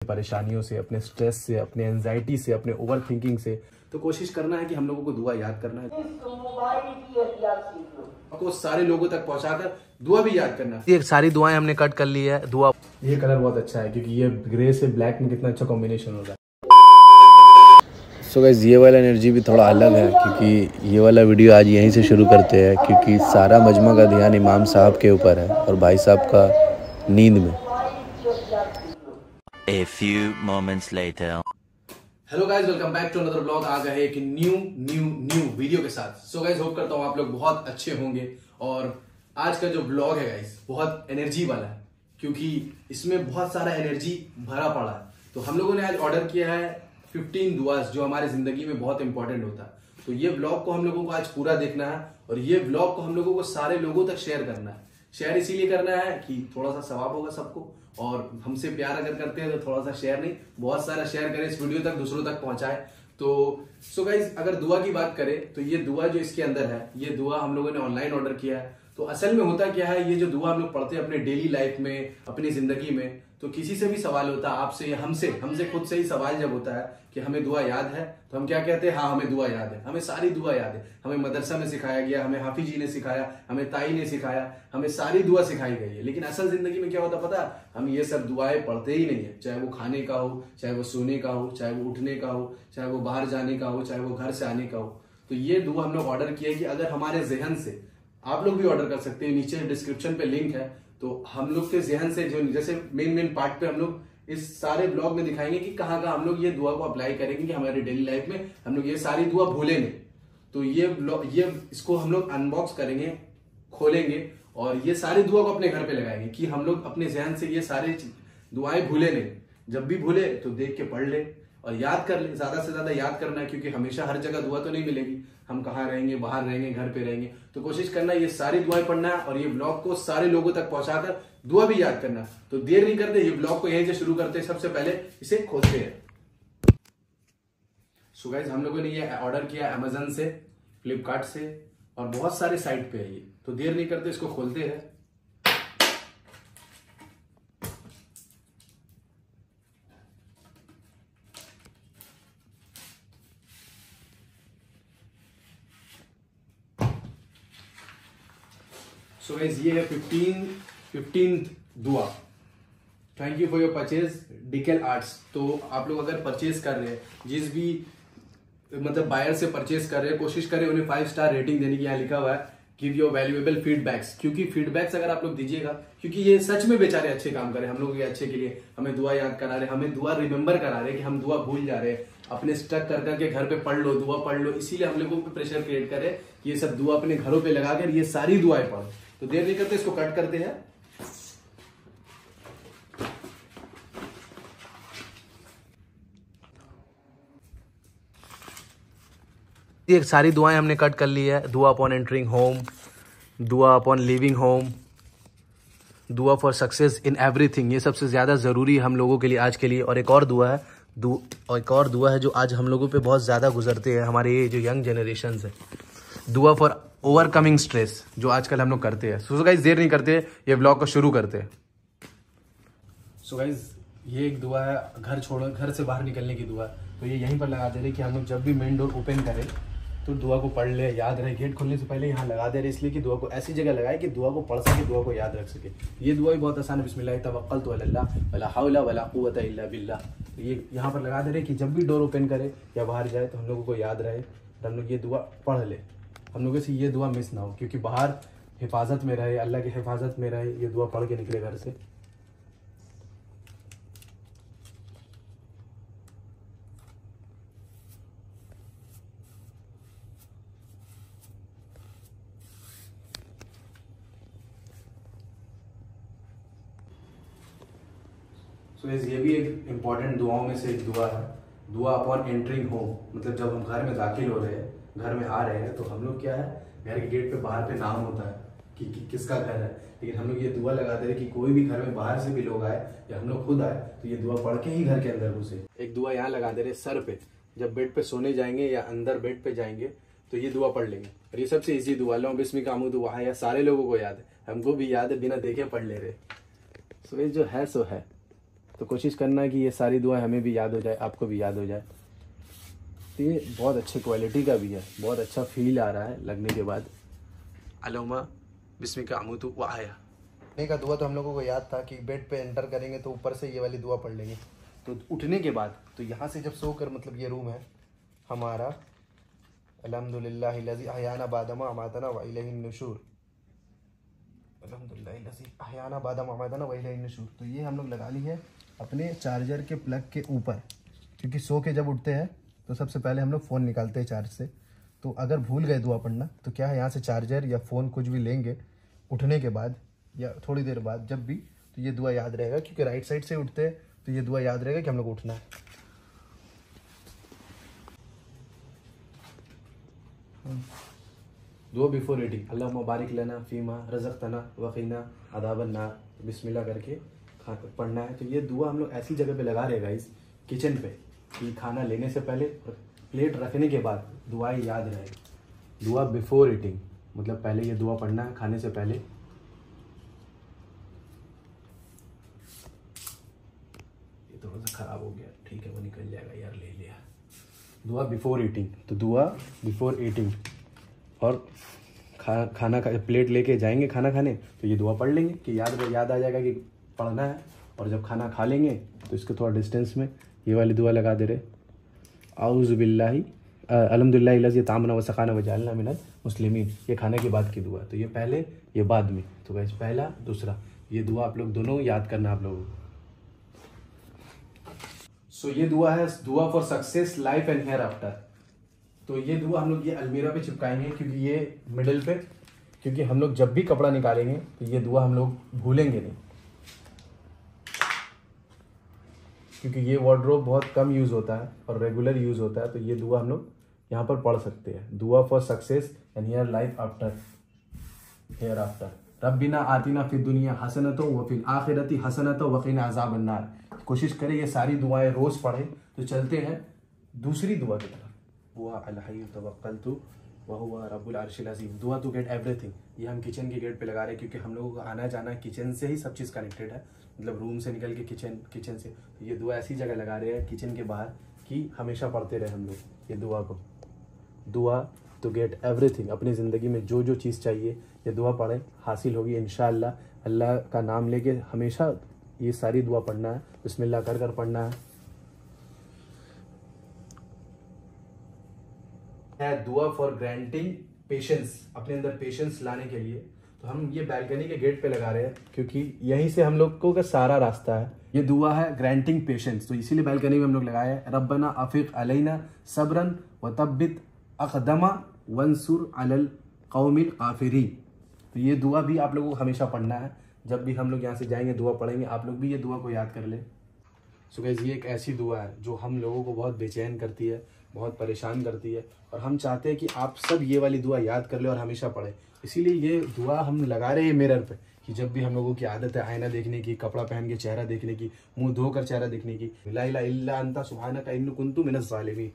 परेशानियों से, अपने स्ट्रेस से, अपने एंजाइटी से, अपने ओवर थिंकिंग से। तो कोशिश करना है कि हम लोगों को दुआ याद करना है, आपको सारे लोगों तक पहुंचाकर दुआ भी याद करना है। ये सारी दुआएं हमने कट कर ली है। दुआ, ये कलर बहुत अच्छा है क्योंकि ये ग्रे से ब्लैक में कितना अच्छा कॉम्बिनेशन हो रहा है। सो गाइस, ये वाला एनर्जी भी थोड़ा अलग है क्योंकि ये वाला वीडियो आज यहीं से शुरू करते हैं क्योंकि सारा मजमा का ध्यान इमाम साहब के ऊपर है और भाई साहब का नींद में। A few moments later. Hello guys, welcome back to another blog. आ गए एक न्यू वीडियो के साथ। सो गाइस, होप करता हूँ आप लोग बहुत अच्छे होंगे। और आज का जो ब्लॉग है गाइस बहुत एनर्जी वाला है क्योंकि इसमें बहुत सारा एनर्जी भरा पड़ा है। तो हम लोगों ने आज ऑर्डर किया है 15 दुआस जो हमारे जिंदगी में बहुत इंपॉर्टेंट होता है। तो ये ब्लॉग को हम लोगों को आज पूरा देखना है और ये ब्लॉग को हम लोगों को सारे लोगों तक शेयर करना है। शेयर इसीलिए करना है कि थोड़ा सा सवाब होगा सबको, और हमसे प्यार अगर करते हैं तो थोड़ा सा शेयर नहीं, बहुत सारा शेयर करें इस वीडियो तक, दूसरों तक पहुंचाए। तो सो गाइस, अगर दुआ की बात करें तो ये दुआ जो इसके अंदर है, ये दुआ हम लोगों ने ऑनलाइन ऑर्डर किया है। तो असल में होता क्या है, ये जो दुआ हम लोग पढ़ते हैं अपने डेली लाइफ में, अपनी जिंदगी में, तो किसी से भी सवाल होता है, आपसे या हमसे खुद से ही सवाल जब होता है कि हमें दुआ याद है, तो हम क्या कहते हैं, हाँ हमें दुआ याद है, हमें सारी दुआ याद है। हमें मदरसा में सिखाया गया, हमें हाफिज जी ने सिखाया, हमें ताई ने सिखाया, हमें सारी दुआ सिखाई गई है। लेकिन असल जिंदगी में क्या होता पता है, हम ये सब दुआएं पढ़ते ही नहीं है। चाहे वो खाने का हो, चाहे वो सोने का हो, चाहे वो उठने का हो, चाहे वो बाहर जाने का हो, चाहे वो घर से आने का हो। तो ये दुआ हम लोग ऑर्डर किया कि अगर हमारे जहन से, आप लोग भी ऑर्डर कर सकते हैं, नीचे डिस्क्रिप्शन पे लिंक है। तो हम लोग के जहन से जो जैसे मेन पार्ट पे हम लोग इस सारे ब्लॉग में दिखाएंगे कि कहाँ हम लोग ये दुआ को अप्लाई करेंगे कि हमारे डेली लाइफ में हम लोग ये सारी दुआ भूलेंगे। तो ये इसको हम लोग अनबॉक्स करेंगे, खोलेंगे और ये सारी दुआ को अपने घर पे लगाएंगे कि हम लोग अपने जहन से ये सारी दुआएं भूले नहीं। जब भी भूले तो देख के पढ़ ले और याद कर ले, ज्यादा से ज्यादा याद करना है क्योंकि हमेशा हर जगह दुआ तो नहीं मिलेगी। हम कहाँ रहेंगे, बाहर रहेंगे, घर पे रहेंगे, तो कोशिश करना ये सारी दुआएं पढ़ना है और ये ब्लॉग को सारे लोगों तक पहुंचाकर दुआ भी याद करना। तो देर नहीं करते, ये ब्लॉग को यहीं से शुरू करते हैं। सबसे पहले इसे खोलते हैं। सो गाइस, हम लोगों ने ये ऑर्डर किया अमेजन से, फ्लिपकार्ट से और बहुत सारे साइट पे है ये। तो देर नहीं करते, इसको खोलते हैं। सो गाइस, ये है 15 दुआ। Thank you for your purchase decal arts. तो आप लोग अगर परचेज कर रहे हैं, जिस भी मतलब बायर से परचेज कर रहे हैं, कोशिश करें उन्हें 5 स्टार रेटिंग देने की। यहाँ लिखा हुआ है गिव योर वैल्यूएबल फीडबैक्स, क्योंकि फीडबैक्स अगर आप लोग दीजिएगा, क्योंकि ये सच में बेचारे अच्छे काम कर रहे हैं, हम लोग ये अच्छे के लिए हमें दुआ याद करा रहे हैं, हमें दुआ रिमेंबर करा रहे हैं कि हम दुआ भूल जा रहे हैं। अपने स्टक कर करके घर पे पढ़ लो, दुआ पढ़ लो, इसीलिए हम लोगों को प्रेशर क्रिएट करे कि ये सब दुआ अपने घरों पे लगाकर ये सारी दुआएं पढ़ो। तो देर नहीं करते, इसको कट करते हैं। ये सारी दुआएं हमने कट कर ली है। दुआ अपॉन एंटरिंग होम, दुआ अपॉन लिविंग होम, दुआ फॉर सक्सेस इन एवरीथिंग। ये सबसे ज्यादा जरूरी है हम लोगों के लिए आज के लिए। और एक और दुआ है, एक और दुआ है जो आज हम लोगों पे बहुत ज्यादा गुजरते हैं, हमारे ये जो यंग जनरेशन है। दुआ फॉर ओवरकमिंग स्ट्रेस, जो आजकल हम लोग करते हैं। सो गाइस, देर नहीं करते, ये ब्लॉग को शुरू करते हैं। सो गाइस, ये एक दुआ है घर से बाहर निकलने की दुआ। तो ये यहीं पर लगा दे रहे कि हम लोग जब भी मेन डोर ओपन करें तो दुआ को पढ़ ले, याद रहे। गेट खोलने से पहले यहाँ लगा दे रहे इसलिए कि दुआ को ऐसी जगह लगाए कि दुआ को पढ़ सके, दुआ को याद रख सके। ये दुआ भी बहुत आसान है, बिस्मिल्लाह तवक्कलतु अलल्लाह वला हौला वला कुव्वता इल्ला बिल्लाह। तो ये यहाँ पर लगा दे रहे कि जब भी डोर ओपन करे या बाहर जाए तो हम लोगों को याद रहे और हम लोग ये दुआ पढ़ ले। हम लोगों से ये दुआ मिस ना हो, क्योंकि बाहर हिफाजत में रहे, अल्लाह की हिफाजत में रहे, ये दुआ पढ़ के निकले घर से। सो ये भी एक इम्पॉर्टेंट दुआओं में से एक दुआ है, दुआ अपॉन एंटरिंग होम। मतलब जब हम घर में दाखिल हो रहे हैं, घर में आ रहे हैं, तो हम लोग क्या है, घर के गेट पे बाहर पे नाम होता है कि किसका घर है। लेकिन हम लोग ये दुआ लगा दे रहे कि कोई भी घर में बाहर से भी लोग आए या हम लोग खुद आए तो ये दुआ पढ़ के ही घर के अंदर घुसे। एक दुआ यहाँ लगा दे रहे सर पे, जब बेड पे सोने जाएंगे या अंदर बेड पे जाएंगे तो ये दुआ पढ़ लेंगे। और ये सबसे ईजी दुआ, लो बिस्मिका आमुद दुआ है, सारे लोगों को याद है, हमको भी याद है, बिना देखे पढ़ ले रहे। सो ये जो है सो है। तो कोशिश करना है कि ये सारी दुआएं हमें भी याद हो जाए, आपको भी याद हो जाए। तो ये बहुत अच्छे क्वालिटी का भी है, बहुत अच्छा फील आ रहा है लगने के बाद। अल्लाहुम्मा बिस्मिका अमूतु व अहया का दुआ तो हम लोगों को याद था कि बेड पे एंटर करेंगे तो ऊपर से ये वाली दुआ पढ़ लेंगे। तो उठने के बाद तो यहाँ से जब सो कर, मतलब ये रूम है हमारा, अल्हम्दुलिल्लाहिल्लज़ी अहयाना बादमा अमातना व इलैहिन नुशूर, अल्हम्दुलिल्लाहिल्लज़ी अहयाना बादमा अमातना व इलैहिन नुशूर। तो ये हम लोग लगा ली है अपने चार्जर के प्लग के ऊपर, क्योंकि सो के जब उठते हैं तो सबसे पहले हम लोग फ़ोन निकालते हैं चार्ज से। तो अगर भूल गए दुआ पढ़ना तो क्या है, यहाँ से चार्जर या फ़ोन कुछ भी लेंगे उठने के बाद या थोड़ी देर बाद जब भी, तो ये दुआ याद रहेगा, क्योंकि राइट साइड से उठते हैं तो ये दुआ याद रहेगा कि हम लोग उठना है। दुआ बिफोर ईटिंग, अल्लाहुम्मा बारिक लना फीमा रज़क़तना वक़ीना अज़ाबन नार, बिस्मिल्लाह करके पढ़ना है। तो ये दुआ हम लोग ऐसी जगह पे लगा रहे गाइस, किचन पे, कि खाना लेने से पहले और प्लेट रखने के बाद दुआएं याद रहे। दुआ बिफोर ईटिंग मतलब पहले ये दुआ पढ़ना है खाने से पहले। ये थोड़ा सा ख़राब हो गया, ठीक है वो निकल जाएगा यार, ले लिया। दुआ बिफोर ईटिंग, तो दुआ बिफोर ईटिंग, और खाना का प्लेट लेके जाएंगे खाना खाने तो ये दुआ पढ़ लेंगे कि याद आ जाएगा कि पढ़ना है। और जब खाना खा लेंगे तो इसके थोड़ा डिस्टेंस में ये वाली दुआ लगा दे रहे, आऊज़ु बिल्लाहि अल्हम्दुलिल्लाहिल्लज़ी तामना व सक़ाना व जअलना मिनल मुस्लिमीन। ये खाने के बाद की दुआ, तो ये पहले ये बाद में। तो गाइस पहला दूसरा ये दुआ आप लोग दोनों याद करना आप लोगों को। सो ये दुआ है दुआ for success life and hereafter. तो ये दुआ हम लोग ये अलमीरा पे चिपकाएंगे, क्योंकि ये मिडिल पे, क्योंकि हम लोग जब भी कपड़ा निकालेंगे तो ये दुआ हम लोग भूलेंगे नहीं, क्योंकि ये वार्डरोब बहुत कम यूज़ होता है और रेगुलर यूज़ होता है। तो ये दुआ हम लोग यहाँ पर पढ़ सकते हैं, दुआ for success and here life after, hereafter. रब्बिना आतिना फिद दुनिया हसनतो व फिल आखिरती हसनतो व क़िना अज़ाबन नार। कोशिश करें ये सारी दुआएं रोज़ पढ़ें। तो चलते हैं दूसरी दुआ की तरफ। हुआ अलहय्यु तवक्कलतु व हुवा रब्बुल अर्शिल अज़ीम, दुआ टू गेट एवरीथिंग। ये हम किचन के गेट पे लगा रहे हैं, क्योंकि हम लोगों का आना जाना किचन से ही सब चीज़ कनेक्टेड है, मतलब रूम से निकल के किचन से। तो ये दुआ ऐसी जगह लगा रहे हैं किचन के बाहर कि हमेशा पढ़ते रहे हम लोग ये दुआ को। दुआ टू गेट एवरीथिंग, अपनी ज़िंदगी में जो जो चीज़ चाहिए ये दुआ पढ़ें, हासिल होगी इंशाअल्लाह। अल्लाह का नाम लेके हमेशा ये सारी दुआ पढ़ना है, बिस्मिल्लाह कर कर पढ़ना है। दुआ फॉर ग्रांटिंग पेशेंस, अपने अंदर पेशेंस लाने के लिए। तो हम ये बैल्कनी के गेट पे लगा रहे हैं, क्योंकि यहीं से हम लोग को का सारा रास्ता है। ये दुआ है ग्रांटिंग पेशेंस, तो इसीलिए बैल्कनी में हम लोग लगाए हैं। रब्बना अफिक अलैना सब्रन व तब्बित अक़दमा वंसुर अलल कौमिल काफिरीन। तो ये दुआ भी आप लोगों को हमेशा पढ़ना है, जब भी हम लोग यहाँ से जाएंगे दुआ पढ़ेंगे, आप लोग भी ये दुआ को याद कर लें। सो गाइस ये एक ऐसी दुआ है जो हम लोगों को बहुत बेचैन करती है, बहुत परेशान करती है, और हम चाहते हैं कि आप सब ये वाली दुआ याद कर ले और हमेशा पढ़ें। इसीलिए ये दुआ हम लगा रहे हैं मिरर पे, कि जब भी हम लोगों की आदत है आईना देखने की, कपड़ा पहन के चेहरा देखने की, मुंह धोकर चेहरा देखने की, ला इलाहा इल्ला अंता सुब्हानका इन्नी कुन्तु मिनज़ ज़ालिमीन,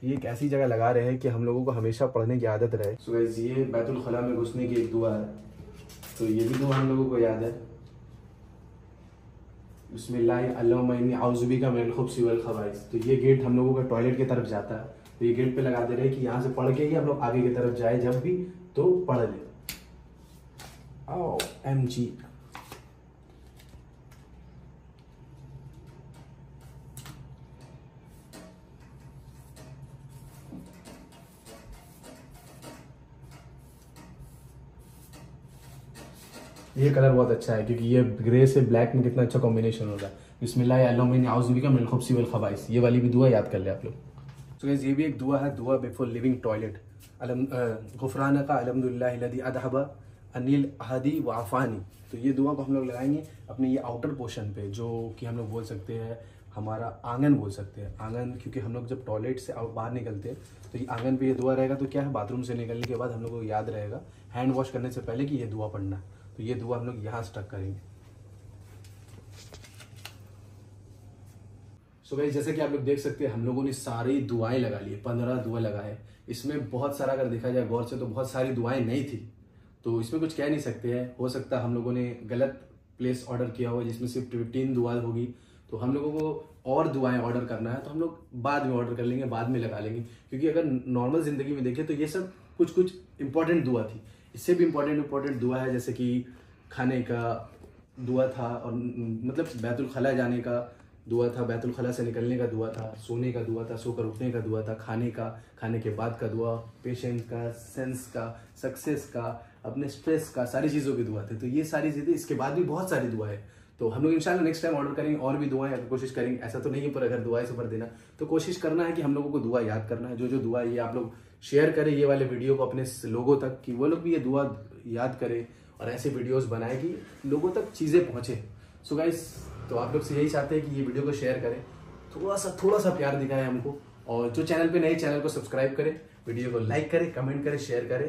ये एक ऐसी जगह लगा रहे हैं कि हम लोगों को हमेशा पढ़ने की आदत रहे। सो गाइस ये बैतुल खला में घुसने की एक दुआ है, तो ये भी दुआ हम लोगों को याद है। बिस्मिल्लाह अल्लाहुम्मा इन्नी औज़ु बिका मिनल खुब्सी वल खबाइस। तो ये गेट हम लोगों का टॉयलेट की तरफ जाता है, तो ये गेट पे लगा दे रहे हैं कि यहाँ से पढ़ के ही हम लोग आगे की तरफ जाए, जब भी तो पढ़ ले। OMG ये कलर बहुत अच्छा है, क्योंकि ये ग्रे से ब्लैक में कितना अच्छा कॉम्बिनेशन होगा। बिस्मिल्लाह अल्लाहुम्मा इन्नी औज़ु बिका मिनल खुब्सी वल खबाइस, ये वाली भी दुआ याद कर ले आप लोग। तो गाइस ये भी एक दुआ है, दुआ बिफोर लिविंग टॉयलेट। गुफ़रानका अल्हम्दुलिल्लाहिल्लज़ी अज़हबा अनिल अहदी व आफ़ानी। तो ये दुआ को हम लोग लगाएंगे अपने ये आउटर पोर्शन पे, जो कि हम लोग बोल सकते हैं हमारा आंगन बोल सकते हैं, आंगन, क्योंकि हम लोग जब टॉयलेट से बाहर निकलते हैं तो ये आंगन पे ये दुआ रहेगा। तो क्या है, बाथरूम से निकलने के बाद हम लोग को याद रहेगा हैंड वॉश करने से पहले कि ये दुआ पढ़ना है। तो ये दुआ हम लोग यहाँ स्टक करेंगे। सो गाइस जैसे कि आप लोग देख सकते हैं हम लोगों ने सारी दुआएं लगा ली, 15 दुआ लगाए। इसमें बहुत सारा अगर देखा जाए गौर से तो बहुत सारी दुआएं नहीं थी, तो इसमें कुछ कह नहीं सकते हैं। हो सकता है हम लोगों ने गलत प्लेस ऑर्डर किया हो, जिसमें सिर्फ 15 दुआ होगी, तो हम लोगों को और दुआएं ऑर्डर करना है तो हम लोग बाद में ऑर्डर कर लेंगे, बाद में लगा लेंगे, क्योंकि अगर नॉर्मल जिंदगी में देखें तो ये सब कुछ कुछ इंपॉर्टेंट दुआ थी। इससे भी इंपॉर्टेंट दुआ है, जैसे कि खाने का दुआ था, और मतलब बैतुल खला जाने का दुआ था, बैतुल खला से निकलने का दुआ था, सोने का दुआ था, सोकर उठने का दुआ था, खाने के बाद का दुआ, पेशेंस का, सेंस का, सक्सेस का, अपने स्ट्रेस का, सारी चीज़ों की दुआ थे। तो ये सारी चीज़ें, इसके बाद भी बहुत सारी दुआ है। तो हम लोग इंशाल्लाह नेक्स्ट टाइम ऑर्डर करेंगे और भी दुआएं, अगर कोशिश करेंगे, ऐसा तो नहीं है पर अगर दुआएं से भर देना तो कोशिश करना है कि हम लोगों को दुआ याद करना है। जो जो दुआ ये आप लोग शेयर करें ये वाले वीडियो को अपने लोगों तक, कि वो लोग भी ये दुआ याद करें और ऐसे वीडियोस बनाए कि लोगों तक चीज़ें पहुंचे। सो गाइस, तो आप लोग से यही चाहते हैं कि ये वीडियो को शेयर करें, थोड़ा सा प्यार दिखाएं हमको, और जो चैनल पे नए चैनल को सब्सक्राइब करें, वीडियो को लाइक करें, कमेंट करें, शेयर करें।